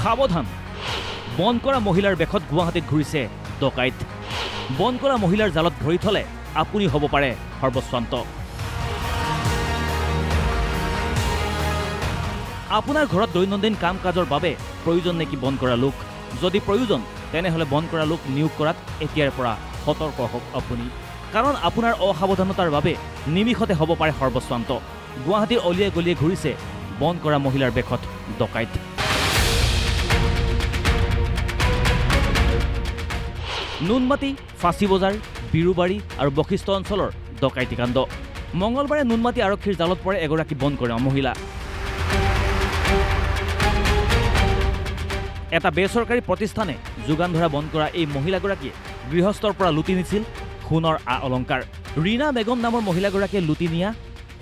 সাৱধান, বনকৰ মহিলাৰ বেশত গুৱাহাটীত ঘূৰিছে ডকাইত। বনকৰ মহিলাৰ জালত ভৰি থলে আপুনি হ'ব পাৰে সৰ্বস্বান্ত। আপোনাৰ ঘৰত দৈনন্দিন কাম কাজৰ বাবে প্ৰয়োজন নেকি বন কৰা লোক? যদি প্ৰয়োজন তেনেহ'লে বন কৰা লোক নিয়োগ কৰাত এতিয়াৰ পৰা সতৰ্ক হওক আপুনি। কাৰণ আপোনাৰ অসাৱধানতাৰ বাবে নিমিষতে হ'ব পাৰে সৰ্বস্বান্ত। গুৱাহাটীৰ অলিয়ে গলিয়ে ঘূৰিছে বন কৰা মহিলাৰ বেশত ডকাইত। নুনমাটি, ফাঁচী বজাৰ, বিৰুবাৰী আৰু বশিষ্ঠ অঞ্চলৰ ডকাইতি কাণ্ড। মঙলবাৰে নুনমাটি আৰক্ষীৰ জালত পৰে এগৰাকী বন কৰা মহিলা। এটা বেচৰকাৰী প্ৰতিষ্ঠানে যোগান ধৰা বন কৰা এই মহিলাগৰাকীয়ে গৃহস্থৰ পৰা লুটি নিছিল সোণৰ অলংকাৰ। ৰীনা বেগম নামৰ মহিলাগৰাকীয়ে লুটি নিয়া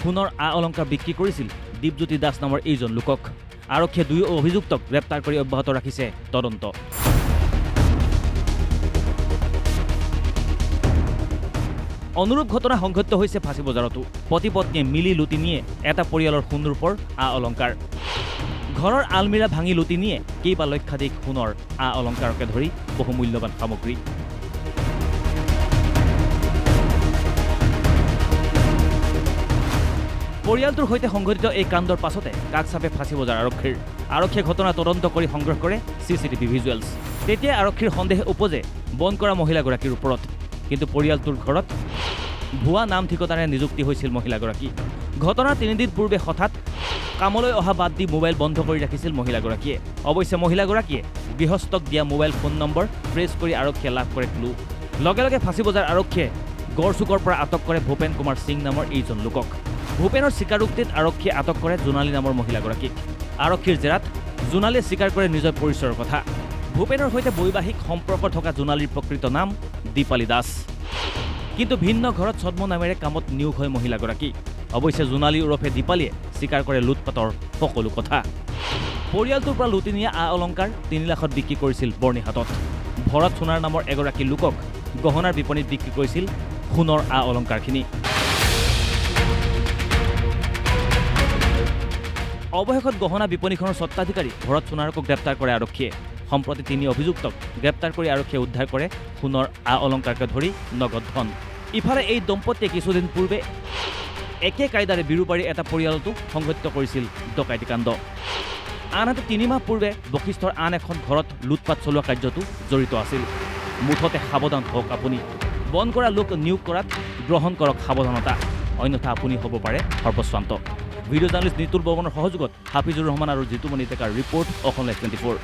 সোণৰ অলংকাৰ বিক্ৰী কৰিছিল দীপজ্যোতি দাস নামৰ এইজন লোকক। আৰক্ষীয়ে দুয়ো অভিযুক্তক গ্ৰেপ্তাৰ কৰি অব্যাহত ৰাখিছে তদন্ত। অনুৰূপ ঘটনা সংঘটিত হৈছে ফাঁচী বজাৰতো। পতি পত্নীয়ে মিলি লুটি নিয়ে এটা পৰিয়ালৰ সোণৰূপৰ অলংকাৰ। ঘৰৰ আলমিৰা ভাঙি লুটি নিয়ে কেইবা লক্ষাধিক সোণৰ অলংকাৰকে ধৰি বহু মূল্যৱান সামগ্ৰী। পৰিয়ালটোৰ সৈতে সংঘটিত এই কাণ্ডৰ পাছতে কাষ চাপে ফাঁচী বজাৰ আৰক্ষীৰ। আৰক্ষীয়ে ঘটনা তদন্ত কৰি সংগ্ৰহ কৰে CCTV ভিজুৱেলছ। তেতিয়া আৰক্ষীৰ সন্দেহ উপজে বন কৰা মহিলাগৰাকীৰ ওপৰত। কিন্তু পৰিয়ালটোৰ ঘৰত ভুৱা নাম ঠিকনাৰে নিযুক্তি হৈছিল মহিলাগৰাকী। ঘটনাৰ 3 দিন পূৰ্বে হঠাৎ কামলৈ অহা বাদ দি মোবাইল বন্ধ কৰি ৰাখিছিল মহিলাগৰাকীয়ে। অৱশ্যে মহিলাগৰাকীয়ে গৃহস্থক দিয়া মোবাইল ফোন নম্বৰ ট্ৰেছ কৰি আৰক্ষীয়ে লাভ কৰে ক্লু। লগে লগে ফাঁচী বজাৰ আৰক্ষীয়ে গড়চুকৰ পৰা আটক কৰে ভূপেন কুমাৰ সিং নামৰ এইজন লোকক। ভূপেনৰ স্বীকাৰোক্তিত আৰক্ষীয়ে আটক কৰে জোনালী নামৰ মহিলাগৰাকীক। আৰক্ষীৰ জেৰাত জোনালীয়ে স্বীকাৰ কৰে নিজৰ পৰিচয়ৰ কথা। ভূপেনৰ সৈতে বৈবাহিক সম্পৰ্ক থকা জোনালীৰ প্ৰকৃত নাম দীপালী দাস। কিন্তু ভিন্ন ঘৰত ছদ্ম নামেৰে কামত নিয়োগ হয় মহিলাগৰাকী। অৱশ্যে জোনালী ওৰফে দীপালীয়ে স্বীকাৰ কৰে লুটপাটৰ সকলো কথা। পৰিয়ালটোৰ পৰা লুটি নিয়া অলংকাৰ 3 লাখত বিক্ৰী কৰিছিল বৰ্ণিহাটত। ভৰত সোণাৰ নামৰ এগৰাকী লোকক গহনাৰ বিপণীত বিক্ৰী কৰিছিল সোণৰ অলংকাৰখিনি। অৱশেষত গহনা বিপণীখনৰ স্বত্বাধিকাৰী ভৰত সোণাৰকক গ্ৰেপ্তাৰ কৰে আৰক্ষীয়ে। সম্প্ৰতি 3 অভিযুক্তক গ্ৰেপ্তাৰ কৰি আৰক্ষীয়ে উদ্ধাৰ কৰে সোণৰ অলংকাৰকে ধৰি নগদ ধন। ইফালে এই দম্পতীয়ে কিছুদিন পূৰ্বে একে কায়দাৰে বিৰুবাৰী এটা পৰিয়ালতো সংঘটিত কৰিছিল ডকাইতি কাণ্ড। আনহাতে 3 মাহ পূৰ্বে বশিষ্ঠৰ আন এখন ঘৰত লুটপাট চলোৱা কাৰ্যতো জড়িত আছিল। মুঠতে সাৱধান হওক আপুনি। বন কৰা লোক নিয়োগ কৰাত গ্ৰহণ কৰক সাৱধানতা, অন্যথা আপুনি হ'ব পাৰে সৰ্বস্বান্ত। ভিডিঅ' জাৰ্নেলিষ্ট নিতুল বৰ্মনৰ সহযোগত হাফিজুৰ ৰহমান আৰু জিতুমণি ডেকাৰ ৰিপৰ্ট অসম লাইভ 24।